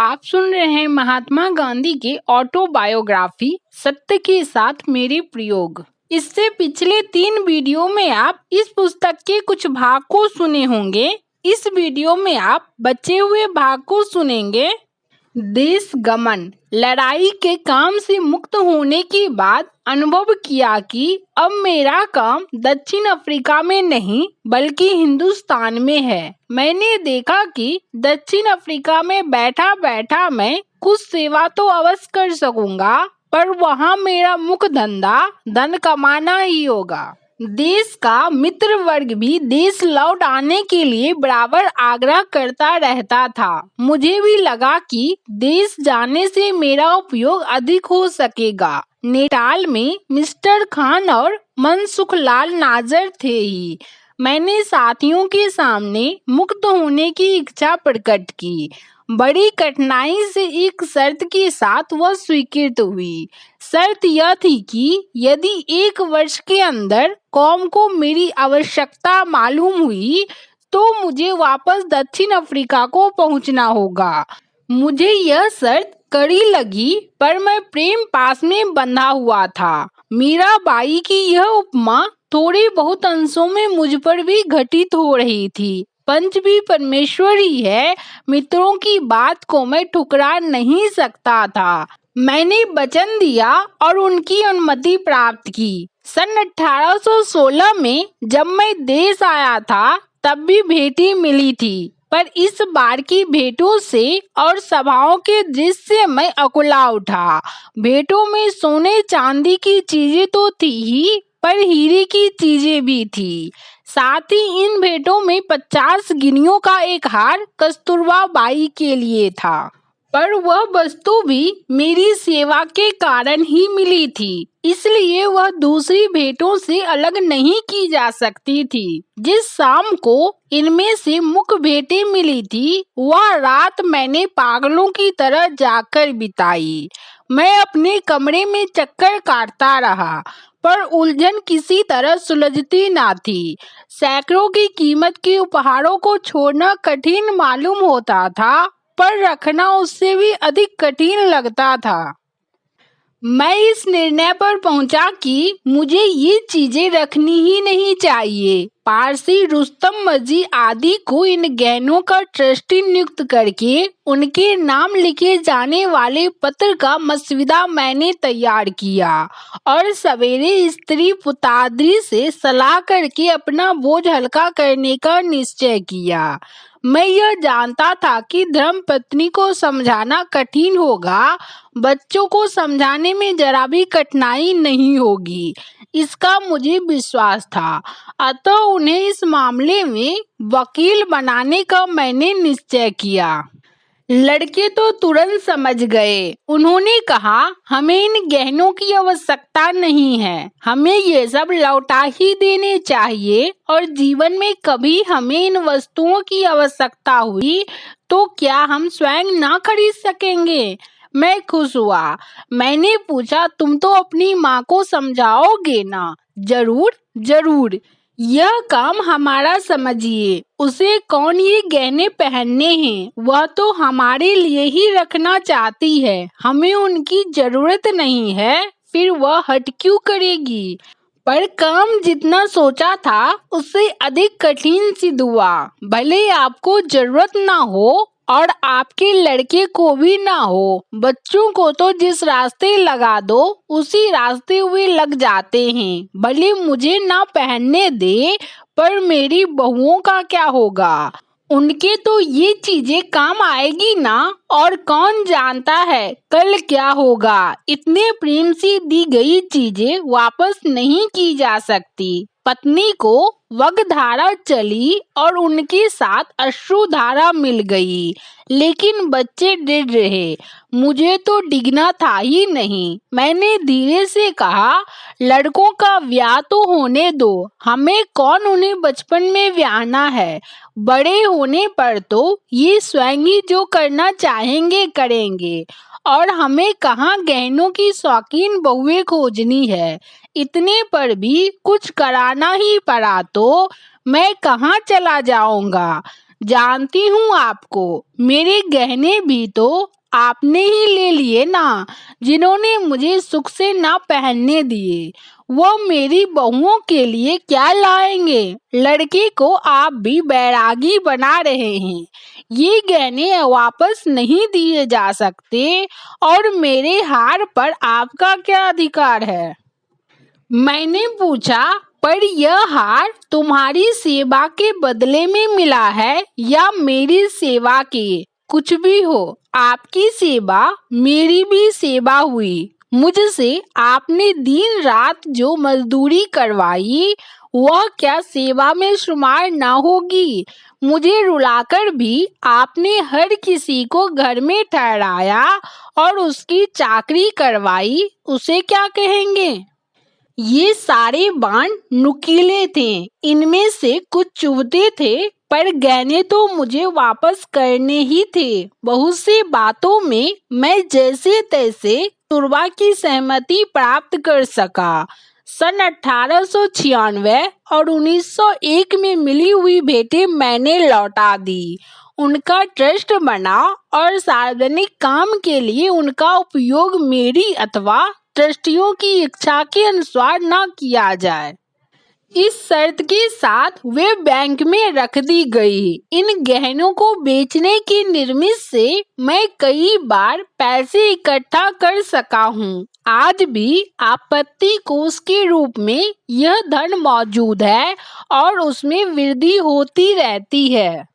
आप सुन रहे हैं महात्मा गांधी की ऑटोबायोग्राफी सत्य के साथ मेरे प्रयोग। इससे पिछले 3 वीडियो में आप इस पुस्तक के कुछ भाग को सुने होंगे। इस वीडियो में आप बचे हुए भाग को सुनेंगे। देश गमन। लड़ाई के काम से मुक्त होने के बाद अनुभव किया कि अब मेरा काम दक्षिण अफ्रीका में नहीं बल्कि हिंदुस्तान में है। मैंने देखा कि दक्षिण अफ्रीका में बैठा बैठा मैं कुछ सेवा तो अवश्य कर सकूंगा, पर वहाँ मेरा मुख्य धंधा धन कमाना ही होगा। देश का मित्र वर्ग भी देश लौट आने के लिए बराबर आग्रह करता रहता था। मुझे भी लगा कि देश जाने से मेरा उपयोग अधिक हो सकेगा। नेटाल में मिस्टर खान और मनसुख लाल नाजर थे ही। मैंने साथियों के सामने मुक्त होने की इच्छा प्रकट की। बड़ी कठिनाई से एक शर्त के साथ वह स्वीकृत हुई। शर्त यह थी कि यदि 1 वर्ष के अंदर कौम को मेरी आवश्यकता मालूम हुई तो मुझे वापस दक्षिण अफ्रीका को पहुंचना होगा। मुझे यह शर्त कड़ी लगी, पर मैं प्रेम पास में बंधा हुआ था। मीराबाई की यह उपमा थोड़े बहुत अंशों में मुझ पर भी घटित हो रही थी। पंच भी परमेश्वर ही है, मित्रों की बात को मैं ठुकरा नहीं सकता था। मैंने वचन दिया और उनकी अनुमति प्राप्त की। सन 1816 में जब मैं देश आया था तब भी भेंटें मिली थी, पर इस बार की भेंटों से और सभाओं के दृश्य से मैं अकुला उठा। भेंटों में सोने चांदी की चीजें तो थी ही, पर हीरे की चीजें भी थी। साथ ही इन भेंटों में 50 गिनियों का एक हार कस्तूरबा बाई के लिए था, पर वह वस्तु भी मेरी सेवा के कारण ही मिली थी, इसलिए वह दूसरी भेंटों से अलग नहीं की जा सकती थी। जिस शाम को इनमें से मुख्य भेंटें मिली थी, वह रात मैंने पागलों की तरह जाकर बिताई। मैं अपने कमरे में चक्कर काटता रहा, पर उलझन किसी तरह सुलझती ना थी। सैकड़ों की कीमत के उपहारों को छोड़ना कठिन मालूम होता था, पर रखना उससे भी अधिक कठिन लगता था। मैं इस निर्णय पर पहुंचा कि मुझे ये चीजें रखनी ही नहीं चाहिए। पारसी रुस्तम मजी आदि को इन गहनों का ट्रस्टी नियुक्त करके उनके नाम लिखे जाने वाले पत्र का मसविदा मैंने तैयार किया और सवेरे स्त्री पुताद्री से सलाह करके अपना बोझ हल्का करने का निश्चय किया। मैं यह जानता था कि धर्मपत्नी को समझाना कठिन होगा, बच्चों को समझाने में जरा भी कठिनाई नहीं होगी, इसका मुझे विश्वास था। अतः उन्हें इस मामले में वकील बनाने का मैंने निश्चय किया। लड़के तो तुरंत समझ गए। उन्होंने कहा, हमें इन गहनों की आवश्यकता नहीं है, हमें ये सब लौटा ही देने चाहिए, और जीवन में कभी हमें इन वस्तुओं की आवश्यकता हुई तो क्या हम स्वयं ना खरीद सकेंगे? मैं खुश हुआ। मैंने पूछा, तुम तो अपनी माँ को समझाओगे ना? जरूर जरूर, यह काम हमारा समझिए। उसे कौन ये गहने पहनने हैं? वह तो हमारे लिए ही रखना चाहती है, हमें उनकी जरूरत नहीं है, फिर वह हट क्यों करेगी? पर काम जितना सोचा था उससे अधिक कठिन सिद्ध हुआ। भले आपको जरूरत ना हो और आपके लड़के को भी ना हो, बच्चों को तो जिस रास्ते लगा दो उसी रास्ते वे लग जाते हैं। भले मुझे ना पहनने दे, पर मेरी बहुओं का क्या होगा? उनके तो ये चीजें काम आएगी ना, और कौन जानता है कल क्या होगा। इतने प्रेम से दी गई चीजें वापस नहीं की जा सकती। पत्नी को वगधारा चली और उनके साथ अश्रुधारा मिल गई, लेकिन बच्चे डर रहे। मुझे तो डिगना था ही नहीं। मैंने धीरे से कहा, लड़कों का ब्याह तो होने दो, हमें कौन उन्हें बचपन में ब्याहना है। बड़े होने पर तो ये स्वयं ही जो करना चाहेंगे करेंगे, और हमें कहाँ गहनों की शौकीन बहुएं खोजनी है। इतने पर भी कुछ कराना ही पड़ा तो मैं कहाँ चला जाऊंगा। जानती हूँ आपको, मेरे गहने भी तो आपने ही ले लिए ना, जिन्होंने मुझे सुख से ना पहनने दिए। वो मेरी बहुओं के लिए क्या लाएंगे? लड़के को आप भी बैरागी बना रहे हैं। ये गहने वापस नहीं दिए जा सकते और मेरे हार पर आपका क्या अधिकार है? मैंने पूछा, पर यह हार तुम्हारी सेवा के बदले में मिला है या मेरी सेवा के? कुछ भी हो, आपकी सेवा मेरी भी सेवा हुई। मुझसे आपने दिन रात जो मजदूरी करवाई, वह क्या सेवा में शुमार ना होगी? मुझे रुलाकर भी आपने हर किसी को घर में ठहराया और उसकी चाकरी करवाई, उसे क्या कहेंगे? ये सारे बाण नुकीले थे, इनमें से कुछ चुभते थे, पर गहने तो मुझे वापस करने ही थे। बहुत सी बातों में मैं जैसे तैसे तुरवा की सहमति प्राप्त कर सका। सन 1896 और 1901 में मिली हुई भेंटें मैंने लौटा दी। उनका ट्रस्ट बना और सार्वजनिक काम के लिए उनका उपयोग मेरी अथवा ट्रस्टियों की इच्छा के अनुसार न किया जाए, इस शर्त के साथ वे बैंक में रख दी गई। इन गहनों को बेचने की निर्मित से मैं कई बार पैसे इकट्ठा कर सका हूँ। आज भी आपत्ति कोष के रूप में यह धन मौजूद है और उसमें वृद्धि होती रहती है।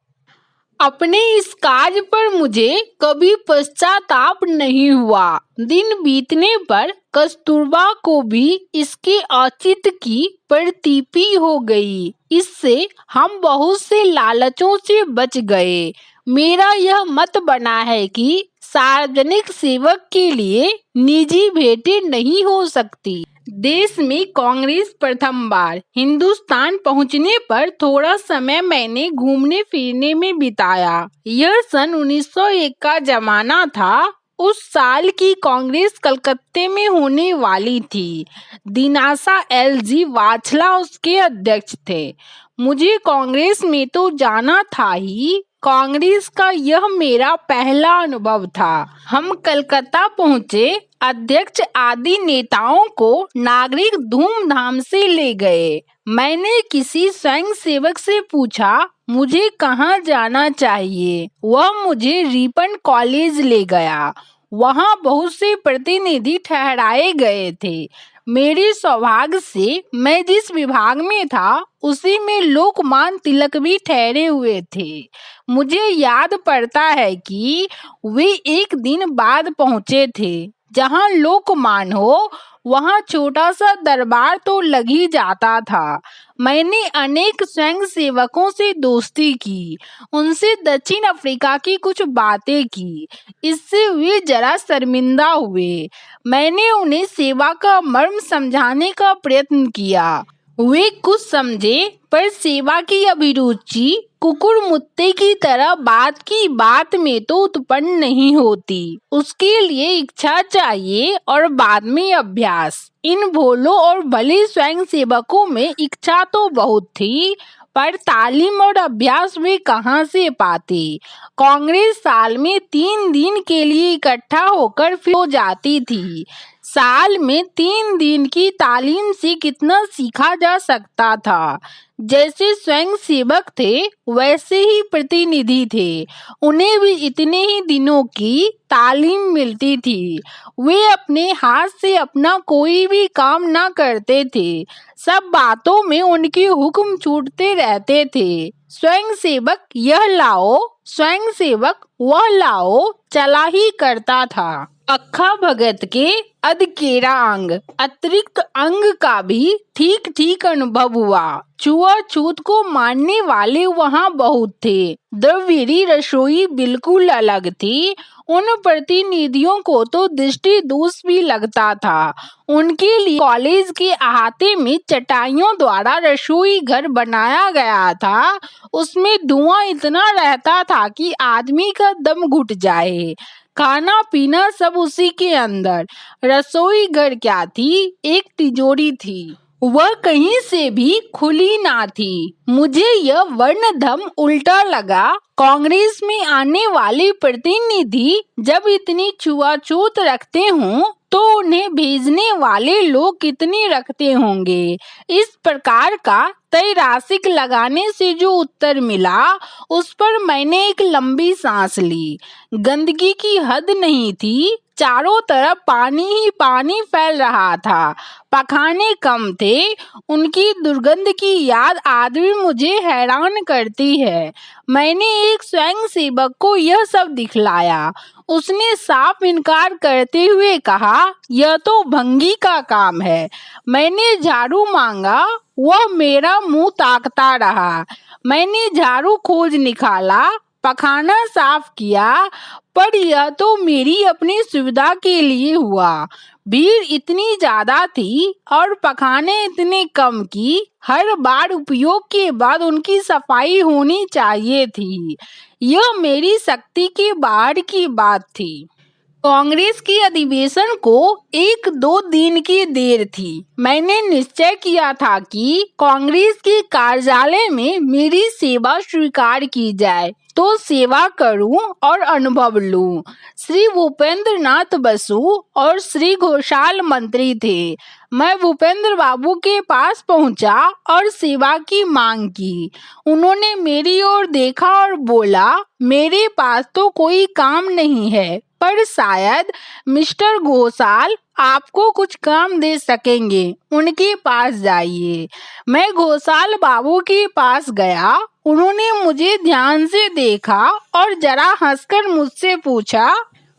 अपने इस कार्य पर मुझे कभी पश्चाताप नहीं हुआ। दिन बीतने पर कस्तूरबा को भी इसके औचित्य की प्रतीति हो गई। इससे हम बहुत से लालचों से बच गए। मेरा यह मत बना है कि सार्वजनिक सेवक के लिए निजी भेंटें नहीं हो सकती। देश में कांग्रेस प्रथम बार हिंदुस्तान पहुंचने पर थोड़ा समय मैंने घूमने फिरने में बिताया। यह सन 1901 का जमाना था। उस साल की कांग्रेस कलकत्ते में होने वाली थी। दिनासा एलजी वाछला उसके अध्यक्ष थे। मुझे कांग्रेस में तो जाना था ही, कांग्रेस का यह मेरा पहला अनुभव था। हम कलकत्ता पहुंचे। अध्यक्ष आदि नेताओं को नागरिक धूमधाम से ले गए। मैंने किसी स्वयं सेवक से पूछा, मुझे कहाँ जाना चाहिए? वह मुझे रिपन कॉलेज ले गया। वहाँ बहुत से प्रतिनिधि ठहराए गए थे। मेरे सौभाग्य से मैं जिस विभाग में था, उसी में लोकमान्य तिलक भी ठहरे हुए थे। मुझे याद पड़ता है कि वे एक दिन बाद पहुंचे थे। जहां लोकमान्य हो, वहां छोटा सा दरबार तो लग ही जाता था। मैंने अनेक स्वयं सेवकों से दोस्ती की, उनसे दक्षिण अफ्रीका की कुछ बातें की। इससे वे जरा शर्मिंदा हुए। मैंने उन्हें सेवा का मर्म समझाने का प्रयत्न किया। वे कुछ समझे, पर सेवा की अभिरुचि कुकुर मुत्ते की तरह बात की बात में तो उत्पन्न नहीं होती। उसके लिए इच्छा चाहिए और बाद में अभ्यास। इन भोलों और भले स्वयं सेवकों में इच्छा तो बहुत थी, पर तालीम और अभ्यास वे कहाँ से पाते? कांग्रेस साल में 3 दिन के लिए इकट्ठा होकर फिर हो जाती थी। साल में 3 दिन की तालीम से कितना सीखा जा सकता था। जैसे स्वयं सेवक थे, वैसे ही प्रतिनिधि थे। उन्हें भी इतने ही दिनों की तालीम मिलती थी। वे अपने हाथ से अपना कोई भी काम ना करते थे। सब बातों में उनके हुक्म छूटते रहते थे। स्वयं सेवक यह लाओ, स्वयं सेवक वह लाओ, चला ही करता था। अक्खा भगत के अधकेरा अंग अतिरिक्त अंग का भी ठीक ठीक अनुभव हुआ। छुआछूत को मानने वाले वहाँ बहुत थे। द्रविड़ी रसोई बिल्कुल अलग थी। उन प्रतिनिधियों को तो दृष्टि दोष भी लगता था। उनके लिए कॉलेज के अहाते में चटाइयों द्वारा रसोई घर बनाया गया था। उसमें धुआं इतना रहता था कि आदमी का दम घुट जाए। खाना पीना सब उसी के अंदर। रसोई घर क्या थी? एक तिजोरी थी। वह कहीं से भी खुली ना थी। मुझे यह वर्णधर्म उल्टा लगा। कांग्रेस में आने वाले प्रतिनिधि जब इतनी छुआछूत रखते हों तो उन्हें भेजने वाले लोग कितने रखते होंगे। इस प्रकार का त्रैरासिक लगाने से जो उत्तर मिला उस पर मैंने एक लंबी सांस ली। गंदगी की हद नहीं थी, चारों तरफ पानी ही पानी फैल रहा था। पखाने कम थे, उनकी दुर्गंध की याद आज भी मुझे हैरान करती है। मैंने एक स्वयंसेवक को यह सब दिखलाया। उसने साफ इनकार करते हुए कहा, यह तो भंगी का काम है। मैंने झाड़ू मांगा, वह मेरा मुंह ताकता रहा। मैंने झाड़ू खोज निकाला, पखाना साफ किया, पर यह तो मेरी अपनी सुविधा के लिए हुआ। भीड़ इतनी ज्यादा थी और पखाने इतने कम कि हर बार उपयोग के बाद उनकी सफाई होनी चाहिए थी। यह मेरी शक्ति के बाहर की बात थी। कांग्रेस की अधिवेशन को 1-2 दिन की देर थी। मैंने निश्चय किया था कि कांग्रेस के कार्यालय में मेरी सेवा स्वीकार की जाए तो सेवा करूं और अनुभव लूं। श्री भूपेंद्र नाथ बसु और श्री घोषाल मंत्री थे। मैं भूपेंद्र बाबू के पास पहुंचा और सेवा की मांग की। उन्होंने मेरी ओर देखा और बोला, मेरे पास तो कोई काम नहीं है, पर शायद मिस्टर घोषाल आपको कुछ काम दे सकेंगे, उनके पास जाइए। मैं घोषाल बाबू के पास गया। उन्होंने मुझे ध्यान से देखा और जरा हंसकर मुझसे पूछा,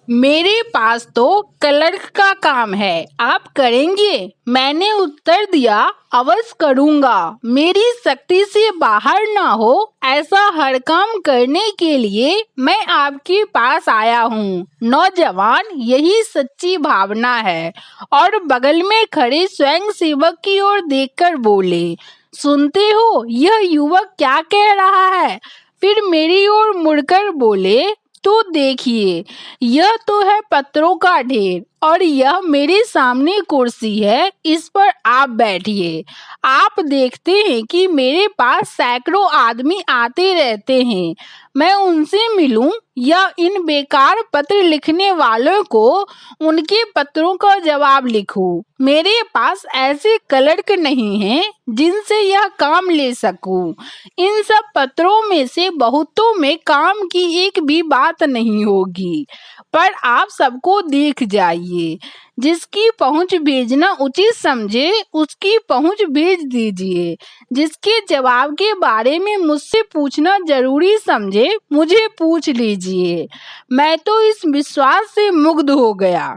मेरे पास तो क्लर्क का काम है, आप करेंगे? मैंने उत्तर दिया, अवश्य करूंगा। मेरी शक्ति से बाहर ना हो ऐसा हर काम करने के लिए मैं आपके पास आया हूँ। नौजवान, यही सच्ची भावना है। और बगल में खड़े स्वयंसेवक की ओर देखकर बोले, सुनते हो यह युवक क्या कह रहा है? फिर मेरी ओर मुड़कर बोले, तो देखिए, यह तो है पत्रों का ढेर और यह मेरे सामने कुर्सी है, इस पर आप बैठिए। आप देखते हैं कि मेरे पास सैकड़ों आदमी आते रहते हैं। मैं उनसे मिलूं या इन बेकार पत्र लिखने वालों को उनके पत्रों का जवाब लिखूं? मेरे पास ऐसे क्लर्क नहीं हैं जिनसे यह काम ले सकूं। इन सब पत्रों में से बहुतों में काम की एक भी बात नहीं होगी, पर आप सबको देख जाइए। जिसकी पहुंच भेजना उचित समझे उसकी पहुंच भेज दीजिए। जिसके जवाब के बारे में मुझसे पूछना जरूरी समझे मुझे पूछ लीजिए। मैं तो इस विश्वास से मुग्ध हो गया।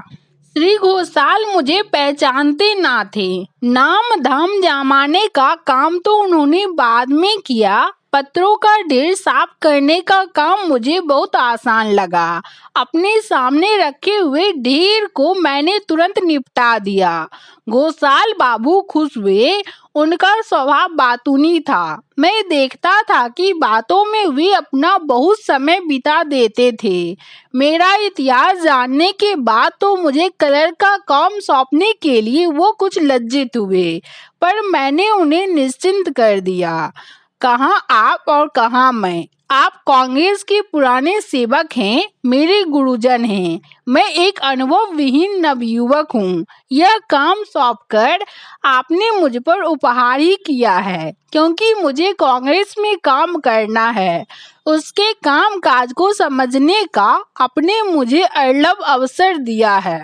श्री घोषाल मुझे पहचानते ना थे। नाम धाम जमाने का काम तो उन्होंने बाद में किया। पत्रों का ढेर साफ करने का काम मुझे बहुत आसान लगा। अपने सामने रखे हुए ढेर को मैंने तुरंत निपटा दिया। घोषाल बाबू खुश हुए। उनका स्वभाव बातूनी था। मैं देखता था कि बातों में वे अपना बहुत समय बिता देते थे। मेरा इतिहास जानने के बाद तो मुझे क्लर्क का काम सौंपने के लिए वो कुछ लज्जित हुए, पर मैंने उन्हें निश्चिंत कर दिया। कहाँ आप और कहाँ मैं। आप कांग्रेस के पुराने सेवक हैं, मेरे गुरुजन हैं। मैं एक अनुभव विहीन नवयुवक हूँ। यह काम सौंपकर आपने मुझ पर उपहार ही किया है, क्योंकि मुझे कांग्रेस में काम करना है। उसके काम काज को समझने का आपने मुझे अल्लभ अवसर दिया है।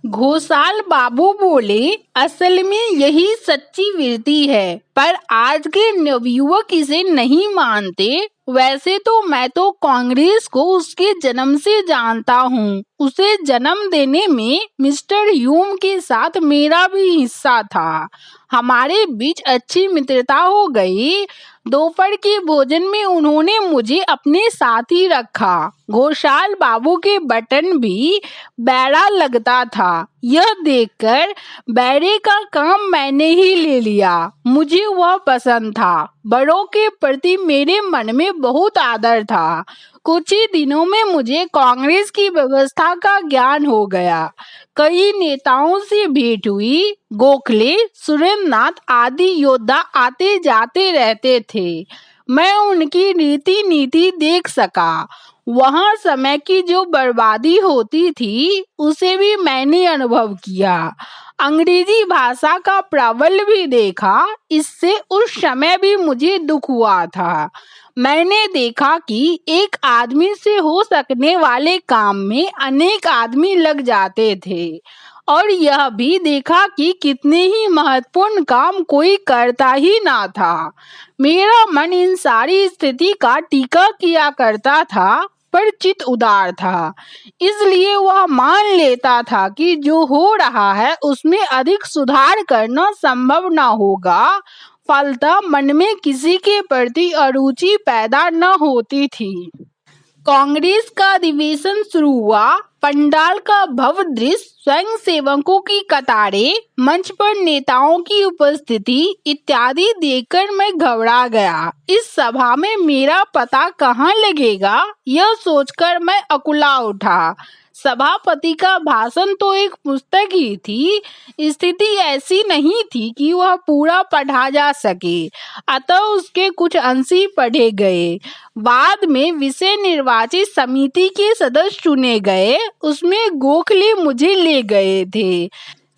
घोषाल बाबू बोले, असल में यही सच्ची वीरती है, पर आज के नवयुवक इसे नहीं मानते। वैसे तो मैं तो कांग्रेस को उसके जन्म से जानता हूँ। उसे जन्म देने में मिस्टर ह्यूम के साथ मेरा भी हिस्सा था। हमारे बीच अच्छी मित्रता हो गई। दोपहर के भोजन में उन्होंने मुझे अपने साथ ही रखा। घोषाल बाबू के बटन भी बैरा लगता था। यह देखकर बैरे का काम मैंने ही ले लिया। मुझे वह पसंद था। बड़ों के प्रति मेरे मन में बहुत आदर था। कुछ ही दिनों में मुझे कांग्रेस की व्यवस्था का ज्ञान हो गया। कई नेताओं से भेंट हुई। गोखले, सुरेंद्रनाथ आदि योद्धा आते जाते रहते थे। मैं उनकी रीति नीति देख सका। वहां समय की जो बर्बादी होती थी उसे भी मैंने अनुभव किया। अंग्रेजी भाषा का प्राबल्य भी देखा। इससे उस समय भी मुझे दुख हुआ था। मैंने देखा कि एक आदमी से हो सकने वाले काम में अनेक आदमी लग जाते थे और यह भी देखा कि कितने ही महत्वपूर्ण काम कोई करता ही ना था। मेरा मन इन सारी स्थिति का टीका किया करता था, पर चित्त उदार था। इसलिए वह मान लेता था कि जो हो रहा है उसमें अधिक सुधार करना संभव न होगा। फलतः मन में किसी के प्रति अरुचि पैदा न होती थी। कांग्रेस का अधिवेशन शुरू हुआ। पंडाल का भव्य दृश्य, स्वयं सेवकों की कतारें, मंच पर नेताओं की उपस्थिति इत्यादि देखकर मैं घबरा गया। इस सभा में मेरा पता कहाँ लगेगा, यह सोचकर मैं अकुला उठा। सभापति का भाषण तो एक पुस्तक ही थी। स्थिति ऐसी नहीं थी कि वह पूरा पढ़ा जा सके, अतः उसके कुछ अंश ही पढ़े गए। बाद में विषय निर्वाचित समिति के सदस्य चुने गए। उसमें गोखले मुझे ले गए थे।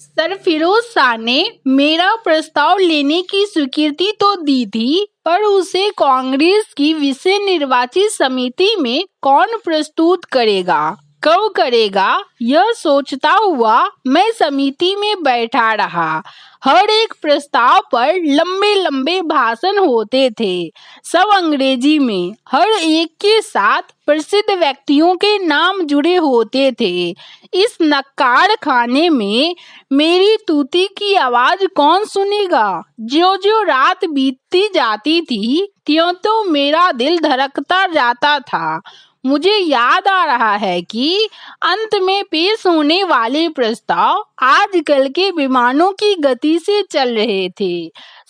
सर फिरोज शाह ने मेरा प्रस्ताव लेने की स्वीकृति तो दी थी, पर उसे कांग्रेस की विषय निर्वाचित समिति में कौन प्रस्तुत करेगा, कब करेगा, यह सोचता हुआ मैं समिति में बैठा रहा। हर एक प्रस्ताव पर लंबे लंबे भाषण होते थे, सब अंग्रेजी में। हर एक के साथ प्रसिद्ध व्यक्तियों के नाम जुड़े होते थे। इस नक्काड़ खाने में मेरी तूती की आवाज कौन सुनेगा। जो जो रात बीतती जाती थी, त्यों तो मेरा दिल धड़कता जाता था। मुझे याद आ रहा है कि अंत में पेश होने वाले प्रस्ताव आजकल के विमानों की गति से चल रहे थे।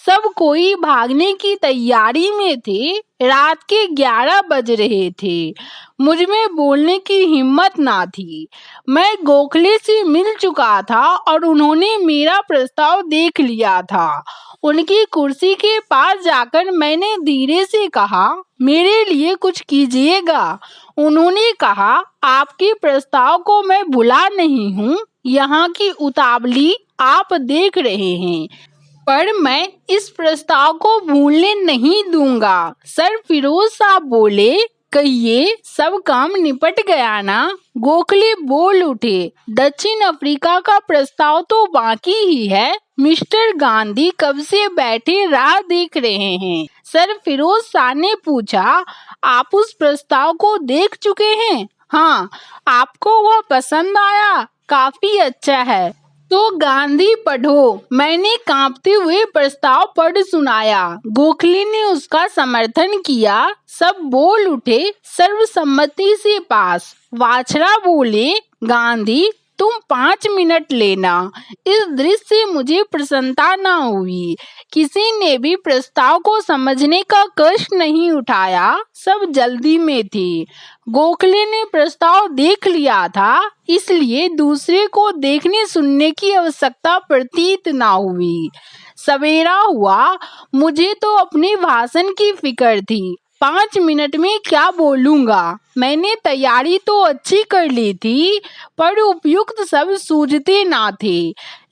सब कोई भागने की तैयारी में थे। रात के 11 बज रहे थे। मुझ में बोलने की हिम्मत ना थी। मैं गोखले से मिल चुका था और उन्होंने मेरा प्रस्ताव देख लिया था। उनकी कुर्सी के पास जाकर मैंने धीरे से कहा, मेरे लिए कुछ कीजिएगा। उन्होंने कहा, आपके प्रस्ताव को मैं भुला नहीं हूँ। यहाँ की उतावली आप देख रहे हैं, पर मैं इस प्रस्ताव को भूलने नहीं दूंगा। सर फिरोज शाह बोले, कहिए, सब काम निपट गया ना। गोखले बोल उठे, दक्षिण अफ्रीका का प्रस्ताव तो बाकी ही है। मिस्टर गांधी कब से बैठे राह देख रहे हैं। सर फिरोज शाह ने पूछा, आप उस प्रस्ताव को देख चुके हैं? हाँ। आपको वह पसंद आया? काफी अच्छा है। तो गांधी पढ़ो। मैंने कांपते हुए प्रस्ताव पढ़ सुनाया। गोखले ने उसका समर्थन किया। सब बोल उठे, सर्वसम्मति से पास। वाछड़ा बोले, गांधी तुम 5 मिनट लेना। इस दृश्य से मुझे प्रसन्नता न हुई। किसी ने भी प्रस्ताव को समझने का कष्ट नहीं उठाया। सब जल्दी में थे। गोखले ने प्रस्ताव देख लिया था, इसलिए दूसरे को देखने सुनने की आवश्यकता प्रतीत न हुई। सवेरा हुआ। मुझे तो अपने भाषण की फिक्र थी। 5 मिनट में क्या बोलूंगा। मैंने तैयारी तो अच्छी कर ली थी, पर उपयुक्त शब्द सूझते ना थे।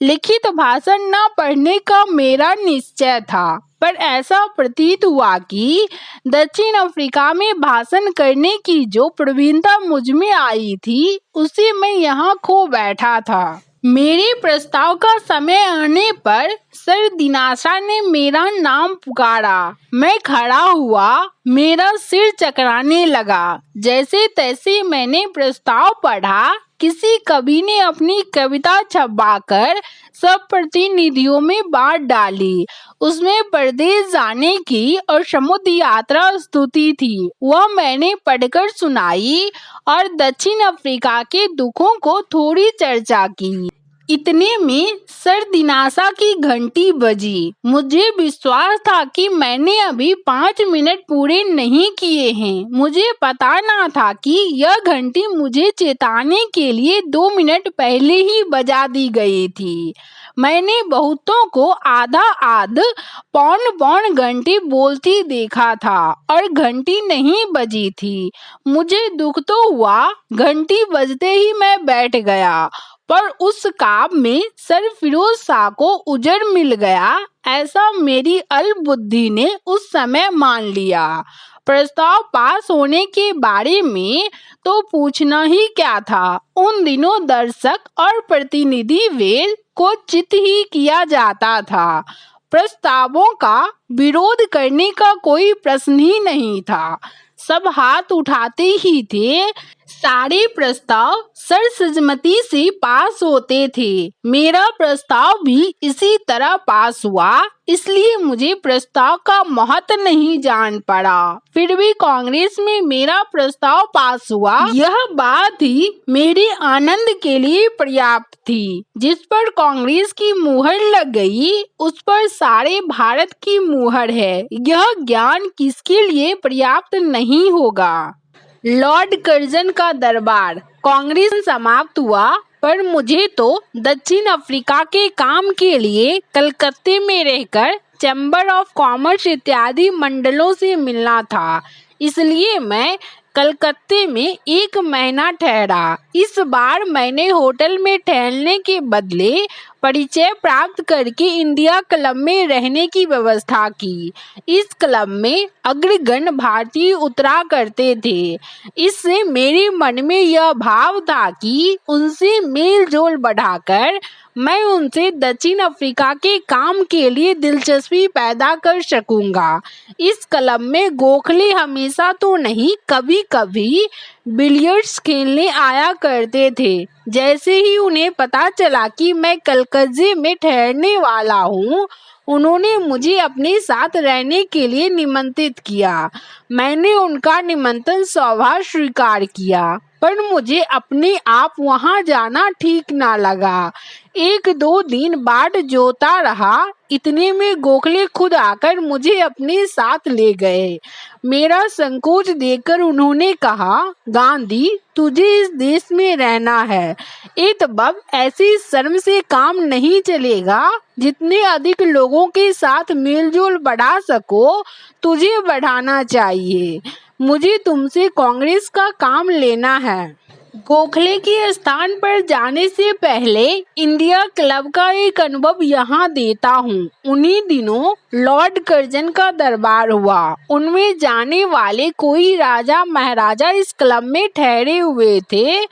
लिखित भाषण न पढ़ने का मेरा निश्चय था, पर ऐसा प्रतीत हुआ कि दक्षिण अफ्रीका में भाषण करने की जो प्रवीणता मुझ में आई थी, उसे मैं यहाँ खो बैठा था। मेरे प्रस्ताव का समय आने पर सर दिनाशा ने मेरा नाम पुकारा। मैं खड़ा हुआ। मेरा सिर चकराने लगा। जैसे तैसे मैंने प्रस्ताव पढ़ा। किसी कवि ने अपनी कविता छपवाकर सब प्रतिनिधियों में बांट डाली। उसमें प्रदेश जाने की और समुद्र यात्रा स्तुति थी। वह मैंने पढ़कर सुनाई और दक्षिण अफ्रीका के दुखों को थोड़ी चर्चा की। इतने में सरदिनासा की घंटी बजी। मुझे विश्वास था कि मैंने अभी 5 मिनट पूरे नहीं किए हैं। मुझे पता ना था कि यह घंटी मुझे चेताने के लिए 2 मिनट पहले ही बजा दी गई थी। मैंने बहुतों को आधा पौन पौन घंटी बोलती देखा था और घंटी नहीं बजी थी। मुझे दुख तो हुआ, घंटी बजते ही मैं बैठ गया, पर उस काम में सरफिरोज शाह को उजड़ मिल गया, ऐसा मेरी अल्पबुद्धि ने उस समय मान लिया। प्रस्ताव पास होने के बारे में तो पूछना ही क्या था। उन दिनों दर्शक और प्रतिनिधि वेद को चित ही किया जाता था। प्रस्तावों का विरोध करने का कोई प्रश्न ही नहीं था। सब हाथ उठाते ही थे। सारे प्रस्ताव सर्वसम्मति से पास होते थे। मेरा प्रस्ताव भी इसी तरह पास हुआ, इसलिए मुझे प्रस्ताव का महत्व नहीं जान पड़ा। फिर भी कांग्रेस में मेरा प्रस्ताव पास हुआ, यह बात ही मेरे आनंद के लिए पर्याप्त थी। जिस पर कांग्रेस की मुहर लग गई, उस पर सारे भारत की मुहर है। यह ज्ञान किसके लिए पर्याप्त नहीं होगा। लॉर्ड कर्जन का दरबार। कांग्रेस समाप्त हुआ, पर मुझे तो दक्षिण अफ्रीका के काम के लिए कलकत्ते में रहकर चैम्बर ऑफ कॉमर्स इत्यादि मंडलों से मिलना था। इसलिए मैं कलकत्ते में 1 महीना ठहरा। इस बार मैंने होटल में ठहरने के बदले परिचय प्राप्त करके इंडिया क्लब में रहने की व्यवस्था की। इस क्लब में अग्रगण्य भारतीय उतरा करते थे। इससे मेरे मन में यह भाव था कि उनसे मेल जोल बढ़ाकर मैं उनसे दक्षिण अफ्रीका के काम के लिए दिलचस्पी पैदा कर सकूंगा। इस क्लब में गोखले हमेशा तो नहीं, कभी कभी बिलियर्ड्स खेलने आया करते थे। जैसे ही उन्हें पता चला कि मैं कलकत्ते में ठहरने वाला हूँ, उन्होंने मुझे अपने साथ रहने के लिए निमंत्रित किया। मैंने उनका निमंत्रण स्वभाव स्वीकार किया, पर मुझे अपने आप वहां जाना ठीक ना लगा। 1-2 दिन बाट जोता रहा। इतने में गोखले खुद आकर मुझे अपने साथ ले गए। मेरा संकोच देखकर उन्होंने कहा, गांधी, तुझे इस देश में रहना है। इतबब ऐसी शर्म से काम नहीं चलेगा। जितने अधिक लोगों के साथ मेलजोल बढ़ा सको, तुझे बढ़ाना चाहिए। मुझे तुमसे कांग्रेस का काम लेना है। गोखले के स्थान पर जाने से पहले इंडिया क्लब का एक अनुभव यहाँ देता हूँ। उन्हीं दिनों लॉर्ड कर्जन का दरबार हुआ। उनमें जाने वाले कोई राजा महाराजा इस क्लब में ठहरे हुए थे।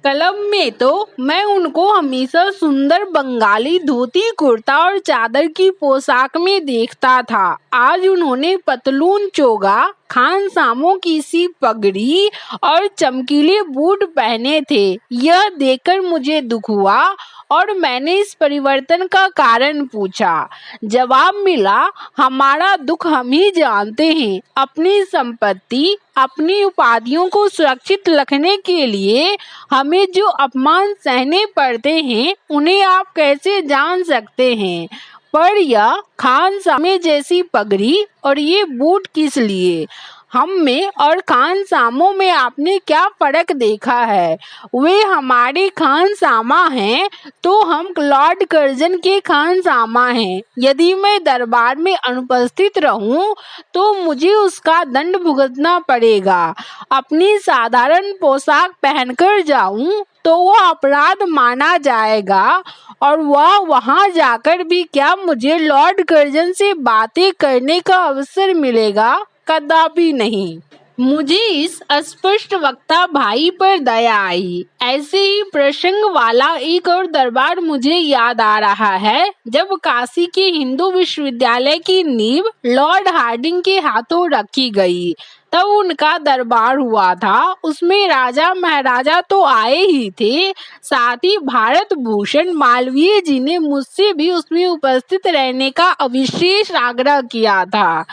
क्लब में तो मैं उनको हमेशा सुंदर बंगाली धोती कुर्ता और चादर की पोशाक में देखता था। आज उन्होंने पतलून चोगा, खानसामों की सी पगड़ी और चमकीले बूट पहने थे। यह देखकर मुझे दुख हुआ और मैंने इस परिवर्तन का कारण पूछा। जवाब मिला, हमारा दुख हम ही जानते हैं। अपनी संपत्ति, अपनी उपाधियों को सुरक्षित रखने के लिए हमें जो अपमान सहने पड़ते हैं, उन्हें आप कैसे जान सकते हैं। पर यह खानसामे जैसी पगड़ी और ये बूट किस लिए? हम में और खानसामों में आपने क्या फर्क देखा है? वे हमारे खानसामा हैं तो हम लॉर्ड कर्जन के खानसामा हैं। यदि मैं दरबार में अनुपस्थित रहूं तो मुझे उसका दंड भुगतना पड़ेगा। अपनी साधारण पोशाक पहनकर जाऊं तो वह अपराध माना जाएगा, और वह वहां जाकर भी क्या मुझे लॉर्ड कर्जन से बातें करने का अवसर मिलेगा? कदापि नहीं। मुझे इस अस्पष्ट वक्ता भाई पर दया आई। ऐसे ही प्रसंग वाला एक और दरबार मुझे याद आ रहा है, जब काशी के हिंदू विश्वविद्यालय की नींव लॉर्ड हार्डिंग के हाथों रखी गई। तब उनका दरबार हुआ था। उसमें राजा महाराजा तो आए ही थे, साथ ही भारत भूषण मालवीय जी ने मुझसे भी उसमें उपस्थित रहने का विशेष आग्रह किया था।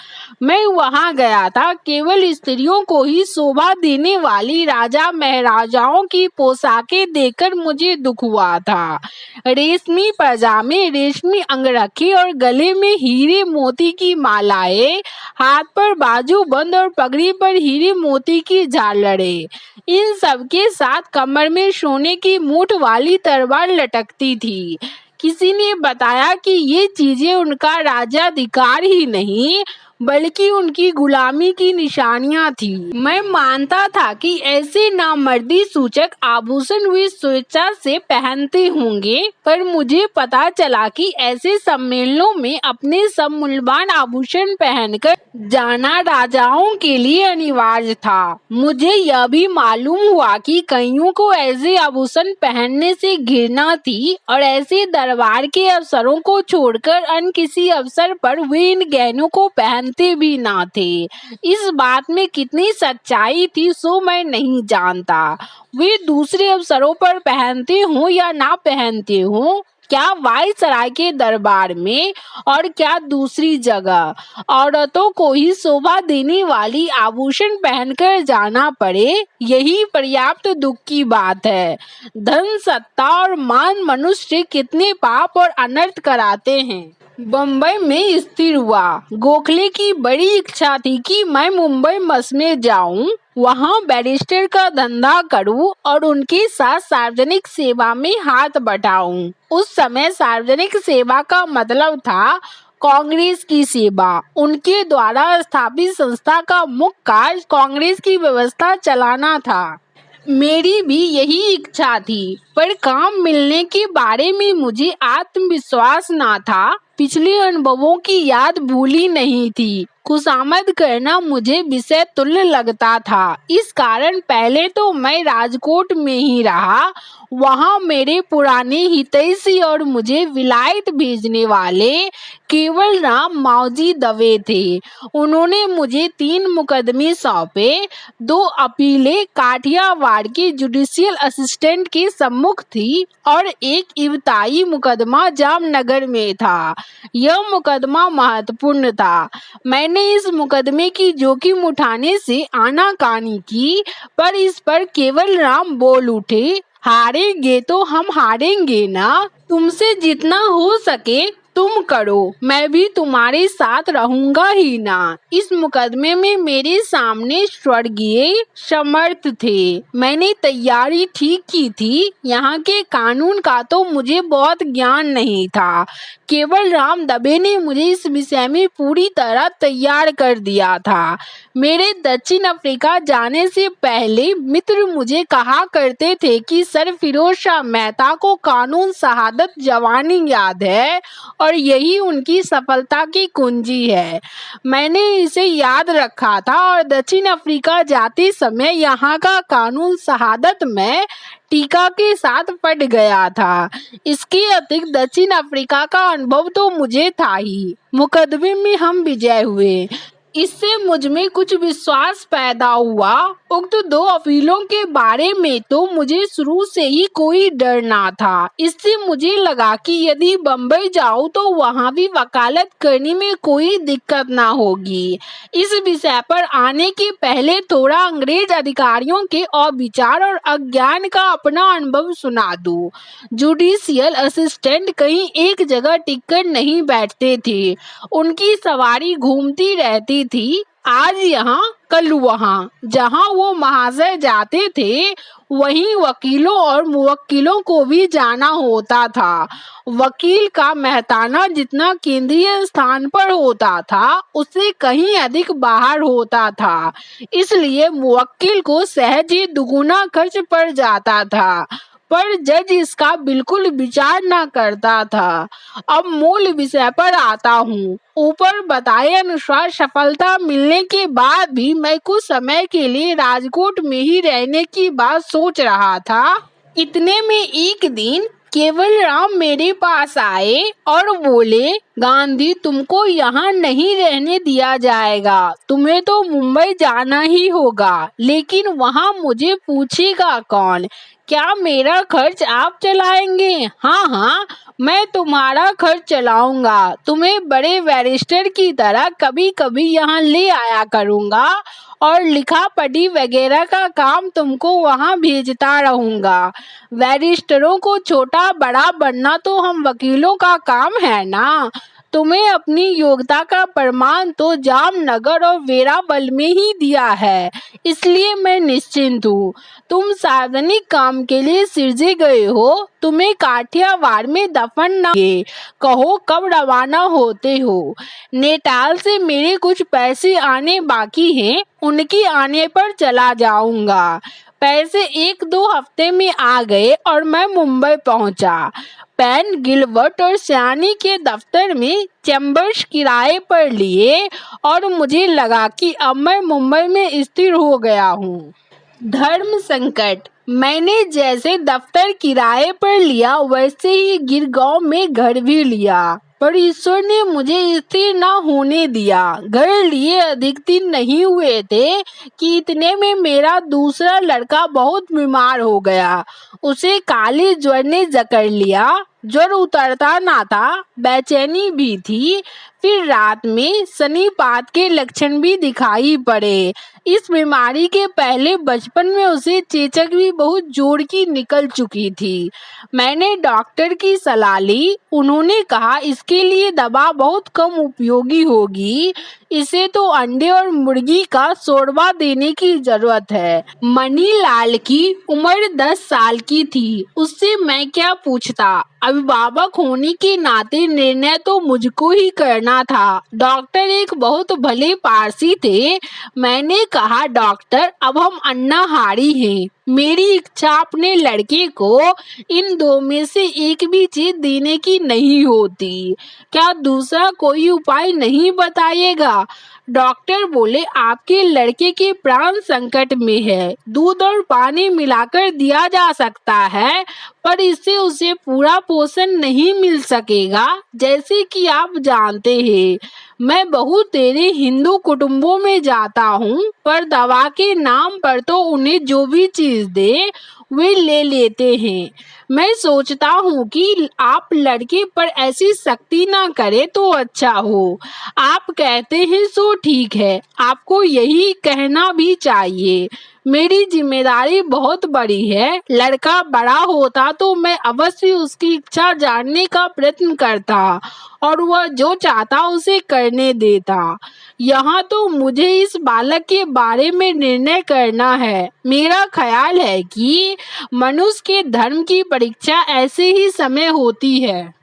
मैं वहां गया था। केवल स्त्रियों को ही शोभा देने वाली राजा महाराजाओं की पोशाकें देखकर मुझे दुख हुआ था। रेशमी पजामे, रेशमी अंगरखे और गले में हीरे मोती की मालाएं, हाथ पर बाजूबंद और पगड़ी पर हीरे मोती की झालरें, इन सब के साथ कमर में सोने की मूठ वाली तलवार लटकती थी। किसी ने बताया कि ये चीजें उनका राज्याधिकार ही नहीं बल्कि उनकी गुलामी की निशानियां थी। मैं मानता था कि ऐसे नामर्दी सूचक आभूषण वे स्वेच्छा से पहनते होंगे, पर मुझे पता चला कि ऐसे सम्मेलनों में अपने सब मूल्यवान आभूषण पहनकर जाना राजाओं के लिए अनिवार्य था। मुझे यह भी मालूम हुआ कि कईयों को ऐसे आभूषण पहनने से घृणा थी और ऐसे दरबार के अवसरों को छोड़कर अन्य किसी अवसर पर वे इन गहनों को पहनते भी ना थे। इस बात में कितनी सच्चाई थी सो मैं नहीं जानता। वे दूसरे अवसरों पर पहनते हों या ना पहनते हों, क्या वायसराय के दरबार में और क्या दूसरी जगह औरतों को ही शोभा देने वाली आभूषण पहनकर जाना पड़े, यही पर्याप्त दुख की बात है। धन, सत्ता और मान मनुष्य कितने पाप और अनर्थ कराते हैं। बम्बई में स्थिर हुआ। गोखले की बड़ी इच्छा थी कि मैं मुंबई में जाऊं, वहां बैरिस्टर का धंधा करूं और उनके साथ सार्वजनिक सेवा में हाथ बटाऊं। उस समय सार्वजनिक सेवा का मतलब था कांग्रेस की सेवा। उनके द्वारा स्थापित संस्था का मुख्य कार्य कांग्रेस की व्यवस्था चलाना था। मेरी भी यही इच्छा थी, पर काम मिलने के बारे में मुझे आत्मविश्वास ना था। पिछले अनुभवों की याद भूली नहीं थी। खुशामद करना मुझे विषय तुल्य लगता था। इस कारण पहले तो मैं राजकोट में ही रहा। वहां मेरे पुराने हितैषी और मुझे विलायत भेजने वाले केवल राम मावजी दवे थे। उन्होंने मुझे 3 मुकदमे सौंपे। 2 अपीलें काठियावाड़ के जुडिशियल असिस्टेंट के सम्मुख थी और एक इब्ताई मुकदमा जामनगर में था। यह मुकदमा महत्वपूर्ण था। मैंने इस मुकदमे की जोखिम उठाने से आनाकानी की, पर इस पर केवल राम बोल उठे, हारेंगे तो हम हारेंगे ना, तुमसे जितना हो सके तुम करो, मैं भी तुम्हारे साथ रहूंगा ही ना। इस मुकदमे में मेरे सामने स्वर्गीय समर्थ थे। मैंने तैयारी ठीक की थी। यहाँ के कानून का तो मुझे बहुत ज्ञान नहीं था। केवल राम दबे ने मुझे इस विषय में पूरी तरह तैयार कर दिया था। मेरे दक्षिण अफ्रीका जाने से पहले मित्र मुझे कहा करते थे कि सर फिरोज शाह मेहता को कानून शहादत जवानी याद है और यही उनकी सफलता की कुंजी है। मैंने इसे याद रखा था और दक्षिण अफ्रीका जाते समय यहाँ का कानून शहादत में टीका के साथ पढ़ गया था। इसके अतिरिक्त दक्षिण अफ्रीका का अनुभव तो मुझे था ही। मुकदमे में हम विजय हुए। इससे मुझ में कुछ विश्वास पैदा हुआ। उक्त 2 अपीलों के बारे में तो मुझे शुरू से ही कोई डर ना था। इससे मुझे लगा कि यदि बम्बई जाऊं तो वहां भी वकालत करने में कोई दिक्कत ना होगी। इस विषय पर आने के पहले थोड़ा अंग्रेज अधिकारियों के अविचार और अज्ञान का अपना अनुभव सुना दूं। जुडिशियल असिस्टेंट कहीं एक जगह टिककर नहीं बैठते थे। उनकी सवारी घूमती रहती थी, आज यहाँ कल वहाँ। जहाँ वो महाशय जाते थे वहीं वकीलों और मुवक्किलों को भी जाना होता था। वकील का मेहताना जितना केंद्रीय स्थान पर होता था उससे कहीं अधिक बाहर होता था, इसलिए मुवक्किल को सहज ही दुगुना खर्च पड़ जाता था। पर जज इसका बिल्कुल विचार न करता था। अब मूल विषय पर आता हूँ। ऊपर बताए अनुसार सफलता मिलने के बाद भी मैं कुछ समय के लिए राजकोट में ही रहने की बात सोच रहा था। इतने में एक दिन केवल राम मेरे पास आए और बोले, गांधी तुमको यहाँ नहीं रहने दिया जाएगा, तुम्हें तो मुंबई जाना ही होगा, लेकिन वहाँ मुझे पूछेगा कौन? क्या मेरा खर्च आप चलाएंगे? हाँ हाँ, मैं तुम्हारा खर्च चलाऊंगा, तुम्हें बड़े बैरिस्टर की तरह कभी कभी यहाँ ले आया करूँगा और लिखा पढ़ी वगैरह का काम तुमको वहाँ भेजता रहूंगा। बैरिस्टरों को छोटा बड़ा बनना तो हम वकीलों का काम है ना। तुम्हें अपनी योग्यता का प्रमाण तो जामनगर और वेरावल में ही दिया है, इसलिए मैं निश्चिंत हूँ। तुम सार्वजनिक काम के लिए सिरजे गए हो, तुम्हें काठियावाड़ में दफन न किए। कहो कब रवाना होते हो? नेटाल से मेरे कुछ पैसे आने बाकी हैं, उनके आने पर चला जाऊंगा। पैसे 1-2 हफ्ते में आ गए और मैं मुंबई पहुंचा। पेन गिलबर्ट और सयानी के दफ्तर में चैम्बर्स किराए पर लिए और मुझे लगा कि अब मैं मुंबई में स्थिर हो गया हूँ। धर्म संकट। मैंने जैसे दफ्तर किराए पर लिया वैसे ही गिरगांव में घर भी लिया, पर ईश्वर ने मुझे स्थिर न होने दिया। घर लिए अधिक दिन नहीं हुए थे कि इतने में मेरा दूसरा लड़का बहुत बीमार हो गया। उसे काली ज्वर ने जकड़ लिया। ज्वर उतरता ना था, बेचैनी भी थी। फिर रात में सन्निपात के लक्षण भी दिखाई पड़े। इस बीमारी के पहले बचपन में उसे चेचक भी बहुत जोर की निकल चुकी थी। मैंने डॉक्टर की सलाह ली। उन्होंने कहा इसके लिए दवा बहुत कम उपयोगी होगी, इसे तो अंडे और मुर्गी का शोरबा देने की जरूरत है। मणिलाल की उम्र 10 साल की थी, उससे मैं क्या पूछता। अभिभावक होने के नाते निर्णय तो मुझको ही करना था। डॉक्टर एक बहुत भले पारसी थे। मैंने कहा, डॉक्टर अब हम अन्नाहारी हैं, मेरी इच्छा अपने लड़के को इन दो में से एक भी चीज देने की नहीं होती, क्या दूसरा कोई उपाय नहीं बताइएगा? डॉक्टर बोले, आपके लड़के के प्राण संकट में है, दूध और पानी मिलाकर दिया जा सकता है, पर इससे उसे पूरा पोषण नहीं मिल सकेगा। जैसे कि आप जानते हैं, मैं बहुत तेरे हिंदू कुटुंबों में जाता हूँ, पर दवा के नाम पर तो उन्हें जो भी चीज दे वे ले लेते हैं। मैं सोचता हूँ कि आप लड़के पर ऐसी सख्ती ना करें तो अच्छा हो। आप कहते हैं सो ठीक है, आपको यही कहना भी चाहिए। मेरी जिम्मेदारी बहुत बड़ी है। लड़का बड़ा होता तो मैं अवश्य उसकी इच्छा जानने का प्रयत्न करता और वह जो चाहता उसे करने देता। यहाँ तो मुझे इस बालक के बारे में निर्णय करना है। मेरा ख्याल है कि मनुष्य के धर्म की परीक्षा ऐसे ही समय होती है,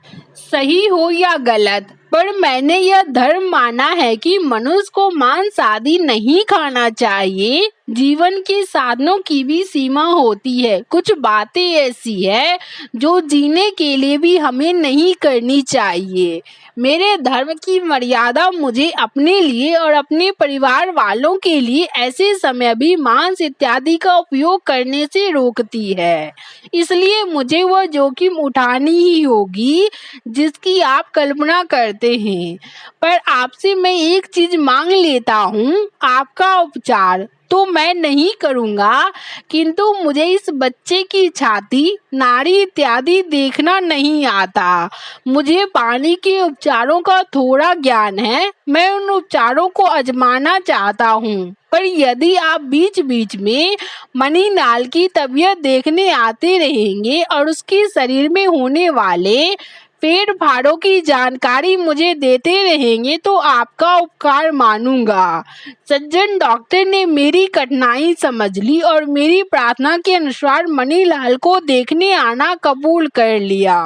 सही हो या गलत, पर मैंने यह धर्म माना है कि मनुष्य को मांस आदि नहीं खाना चाहिए। जीवन के साधनों की भी सीमा होती है। कुछ बातें ऐसी है जो जीने के लिए भी हमें नहीं करनी चाहिए। मेरे धर्म की मर्यादा मुझे अपने लिए और अपने परिवार वालों के लिए ऐसे समय भी मांस इत्यादि का उपयोग करने से रोकती है। इसलिए मुझे वह जोखिम उठानी ही होगी जिसकी आप कल्पना करते हैं। पर आपसे मैं एक चीज मांग लेता हूँ, आपका उपचार तो मैं नहीं करूँगा, किंतु मुझे इस बच्चे की छाती नाड़ी इत्यादि देखना नहीं आता। मुझे पानी के उपचारों का थोड़ा ज्ञान है, मैं उन उपचारों को आजमाना चाहता हूँ। पर यदि आप बीच बीच में मणिलाल की तबीयत देखने आते रहेंगे और उसके शरीर में होने वाले फेर फाड़ों की जानकारी मुझे देते रहेंगे तो आपका उपकार मानूंगा। सज्जन डॉक्टर ने मेरी कठिनाई समझ ली और मेरी प्रार्थना के अनुसार मणिलाल को देखने आना कबूल कर लिया।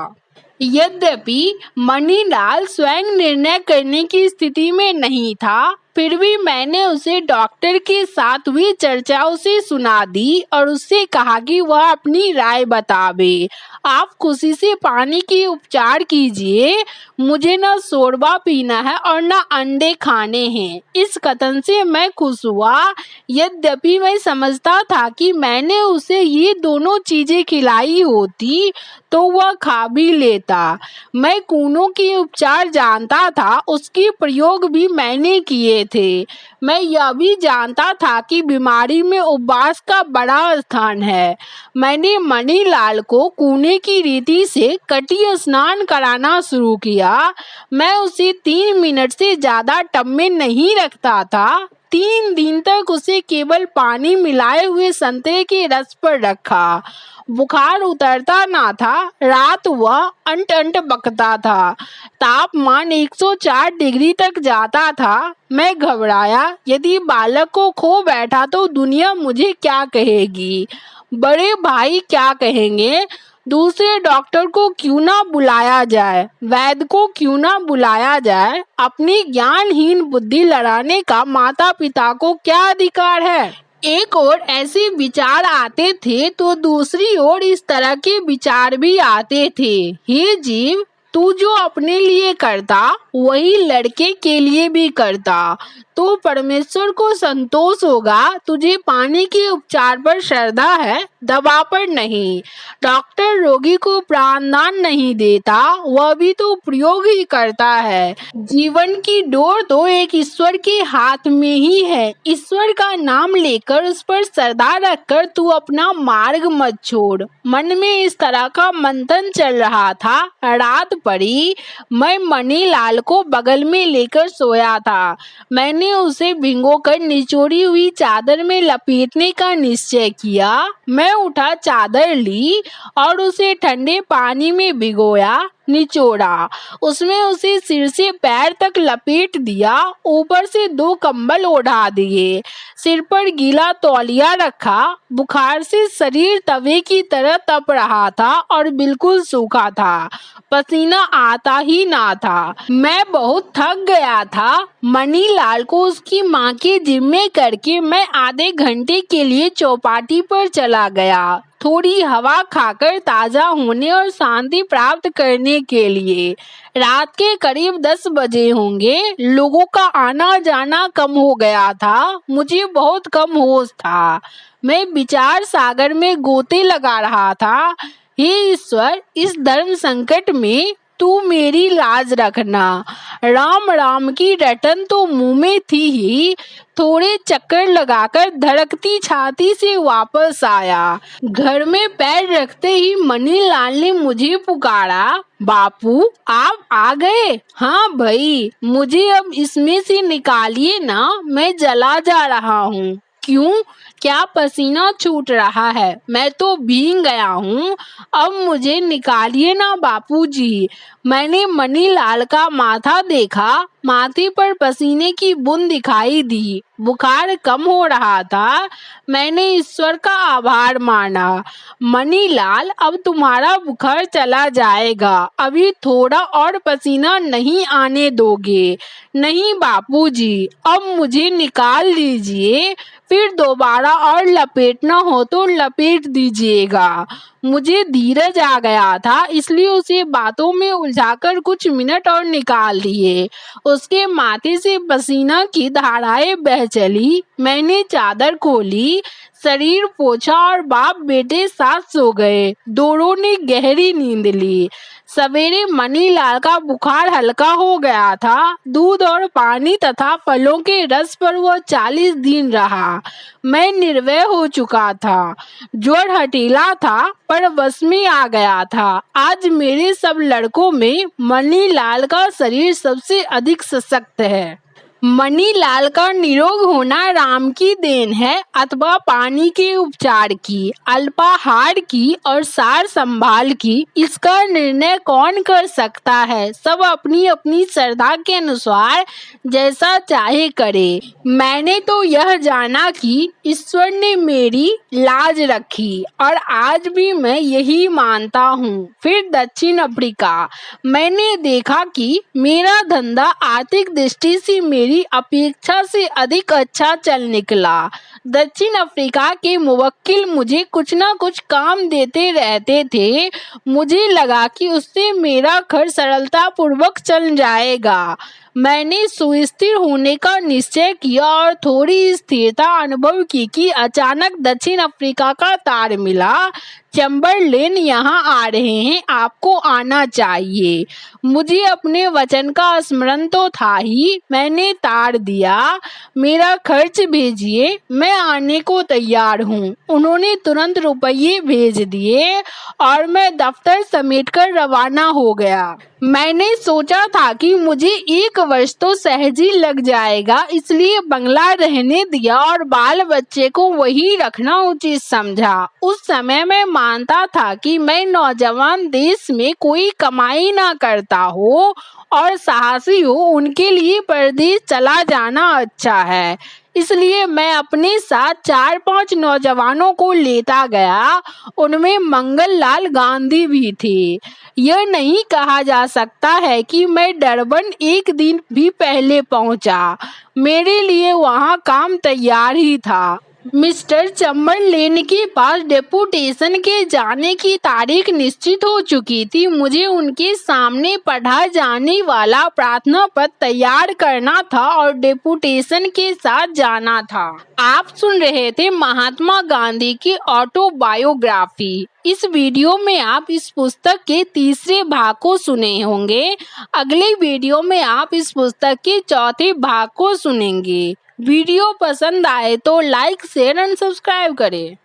यद्यपि मणिलाल स्वयं निर्णय करने की स्थिति में नहीं था, फिर भी मैंने उसे डॉक्टर के साथ हुई चर्चाओं से सुना दी और उससे कहा कि वह अपनी राय बतावे। आप खुशी से पानी के उपचार कीजिए, मुझे न शोरबा पीना है और न अंडे खाने हैं। इस कथन से मैं खुश हुआ, यद्यपि मैं समझता था कि मैंने उसे ये दोनों चीजें खिलाई होती तो वह खा भी लेता। मैं कूनों के उपचार जानता था, उसके प्रयोग भी मैंने किए थे। मैं यह भी जानता था कि बीमारी में उपवास का बड़ा स्थान है। मैंने मणिलाल को कूने की रीति से कटी स्नान कराना शुरू किया। मैं उसे 3 मिनट से ज्यादा टब में नहीं रखता था। 3 दिन तक उसे केवल पानी मिलाए हुए संतरे के रस पर रखा। बुखार उतरता ना था। रात वह अंट अंट बकता था। तापमान 104 डिग्री तक जाता था। मैं घबराया, यदि बालक को खो बैठा तो दुनिया मुझे क्या कहेगी, बड़े भाई क्या कहेंगे, दूसरे डॉक्टर को क्यों ना बुलाया जाए, वैद्य को क्यों ना बुलाया जाए। अपनी ज्ञानहीन बुद्धि लड़ाने का माता पिता को क्या अधिकार है। एक ओर ऐसे विचार आते थे तो दूसरी ओर इस तरह के विचार भी आते थे। हे जीव, तू जो अपने लिए करता वही लड़के के लिए भी करता तो परमेश्वर को संतोष होगा। तुझे पानी के उपचार पर श्रद्धा है, दवा पर नहीं। डॉक्टर रोगी को प्राणदान नहीं देता, वह भी तो प्रयोग ही करता है। जीवन की डोर तो एक ईश्वर के हाथ में ही है। ईश्वर का नाम लेकर उस पर श्रद्धा रखकर तू अपना मार्ग मत छोड़। मन में इस तरह का मंथन चल रहा था। रात पड़ी। मैं मणिलाल को बगल में लेकर सोया था। मैंने उसे भिगोकर निचोड़ी हुई चादर में लपेटने का निश्चय किया। मैं उठा, चादर ली और उसे ठंडे पानी में भिगोया, निचोड़ा। उसमें उसे सिर से पैर तक लपेट दिया। ऊपर से 2 कंबल ओढ़ा दिए। सिर पर गीला तौलिया रखा। बुखार से शरीर तवे की तरह तप रहा था और बिल्कुल सूखा था। पसीना आता ही ना था। मैं बहुत थक गया था। मणिलाल को उसकी माँ के जिम्मे करके मैं आधे घंटे के लिए चौपाटी पर चला गया, थोड़ी हवा खाकर ताजा होने और शांति प्राप्त करने के लिए। रात के करीब 10 बजे होंगे। लोगों का आना जाना कम हो गया था। मुझे बहुत कम होश था। मैं विचार सागर में गोते लगा रहा था। हे ईश्वर, इस धर्म संकट में तू मेरी लाज रखना। राम राम की रटन तो मुंह में थी ही। थोड़े चक्कर लगाकर धड़कती छाती से वापस आया। घर में पैर रखते ही मणिलाल ने मुझे पुकारा, बापू आप आ गए। हाँ भाई, मुझे अब इसमें से निकालिए ना, मैं जला जा रहा हूँ। क्यों, क्या पसीना छूट रहा है? मैं तो भीग गया हूँ। अब मुझे निकालिए ना बापूजी। मैंने मणिलाल का माथा देखा। माथे पर पसीने की बूंद दिखाई दी। बुखार कम हो रहा था। मैंने ईश्वर का आभार माना। मणिलाल, अब तुम्हारा बुखार चला जाएगा। अभी थोड़ा और पसीना नहीं आने दोगे? नहीं बापूजी, अब मुझे निकाल लीजिए। फिर दोबारा और लपेटना हो तो लपेट दीजिएगा। मुझे धीरज आ गया था, इसलिए उसे बातों में उलझाकर कुछ मिनट और निकाल लिए। उसके माथे से पसीना की धाराएं बह चली। मैंने चादर खोली, शरीर पोंछा और बाप बेटे साथ सो गए। दोनों ने गहरी नींद ली। सवेरे मणिलाल का बुखार हल्का हो गया था। दूध और पानी तथा फलों के रस पर वह 40 दिन रहा। मैं निर्भय हो चुका था। ज्वर हठीला था पर वश में आ गया था। आज मेरे सब लड़कों में मणिलाल का शरीर सबसे अधिक सशक्त है। मणिलाल का निरोग होना राम की देन है, अथवा पानी के उपचार की, अल्पाहार की और सार संभाल की। इसका निर्णय कौन कर सकता है? सब अपनी अपनी श्रद्धा के अनुसार जैसा चाहे करे। मैंने तो यह जाना कि ईश्वर ने मेरी लाज रखी और आज भी मैं यही मानता हूँ। फिर दक्षिण अफ्रीका। मैंने देखा कि मेरा धंधा आर्थिक दृष्टि से मेरी भी अपेक्षा से अधिक अच्छा चल निकला। दक्षिण अफ्रीका के मुवक्किल मुझे कुछ ना कुछ काम देते रहते थे। मुझे लगा कि उससे मेरा खर्च सरलतापूर्वक चल जाएगा। मैंने सुस्थिर होने का निश्चय किया और थोड़ी स्थिरता अनुभव की कि अचानक दक्षिण अफ्रीका का तार मिला। चैम्बरलेन यहाँ आ रहे हैं, आपको आना चाहिए। मुझे अपने वचन का स्मरण तो था ही। मैंने तार दिया, मेरा खर्च भेजिए, मैं आने को तैयार हूँ। उन्होंने तुरंत रुपये भेज दिए और मैं दफ्तर समेटकर रवाना हो गया। मैंने सोचा था कि मुझे 1 वर्ष तो सहज ही लग जाएगा, इसलिए बंगला रहने दिया और बाल बच्चे को वही रखना उचित समझा। उस समय मैं मानता था कि मैं नौजवान देश में कोई कमाई ना करता हो और साहसी हो, उनके लिए परदेश चला जाना अच्छा है। इसलिए मैं अपने साथ 4-5 नौजवानों को लेता गया। उनमें मंगल लाल गांधी भी थे। यह नहीं कहा जा सकता है कि मैं डरबन 1 दिन भी पहले पहुंचा। मेरे लिए वहां काम तैयार ही था। मिस्टर चैम्बरलेन के पास डेपुटेशन के जाने की तारीख निश्चित हो चुकी थी। मुझे उनके सामने पढ़ा जाने वाला प्रार्थना पत्र तैयार करना था और डेपुटेशन के साथ जाना था। आप सुन रहे थे महात्मा गांधी की ऑटोबायोग्राफी। इस वीडियो में आप इस पुस्तक के तीसरे भाग को सुने होंगे। अगले वीडियो में आप इस पुस्तक के चौथे भाग को सुनेंगे। वीडियो पसंद आए तो लाइक, शेयर एंड सब्सक्राइब करें।